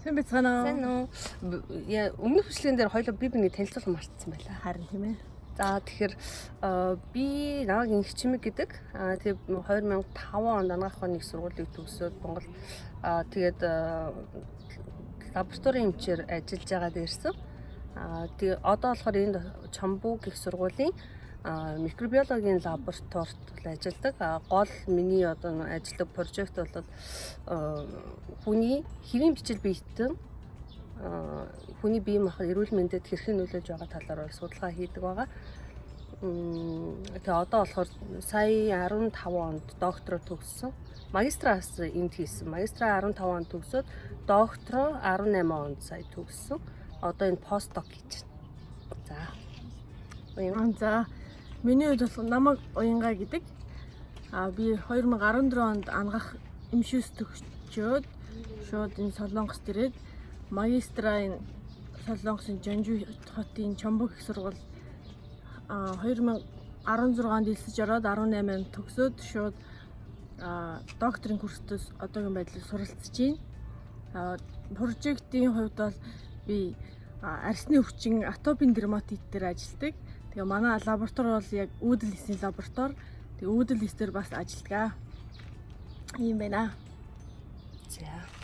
Хэн бицгаана. Сайн уу? Яа өмнөх бичлэгэн дээр хоёул би бинийг танилцуулах мартсан байлаа. Харин тийм ээ. За тэгэхээр би Наваг Инх Чимэг гэдэг. Тэгээ 2005 онд анагаах ухааны их сургуулийг төгсөөд Монгол тэгээд лабораторийн эмчээр ажиллаж байгаад ирсэн. Тэгээ одоо болохоор энд Чамбуг их сургуулийн микробиологийн лабораторид ажилладаг. Гол миний одоо ажилладаг прожект бол хүний хэвийн бичил биетэн хүний бие махбод эрүүл мэндэд хэрхэн нөлөөлж байгаа талаар бол судалгаа хийдэг байгаа. Тэгээ одоо болохоор сая 15 онд доктороо төгссөн. Магистраас энд хийсэн. Магистраа 15 онд төгсөөд доктороо 18 онд сая төгссөн. Одоо энэ постдок хийж байна. За. Миний хувьд бол намайг Уянга гэдэг. Би 2014 онд анагаах эмшүүс төгсчөөд шууд энэ Солонгост ирээд магистраа энэ Солонгосын Жанжу хотын Чамбуг их сургууль 2016 онд элсэж ороод 18 онд төгсөөд шууд докторийн курстээс одоогийн байдлаар суралцж байна. Прожектын хувьд бол би арсны өвчин атопийн дерматит дээр ажилладаг. Тэгээ манай лаборатори бол яг үүдэл эсийн лаборатори. Тэгээ үүдэл эс дээр бас ажилладаг. Ийм байна. За.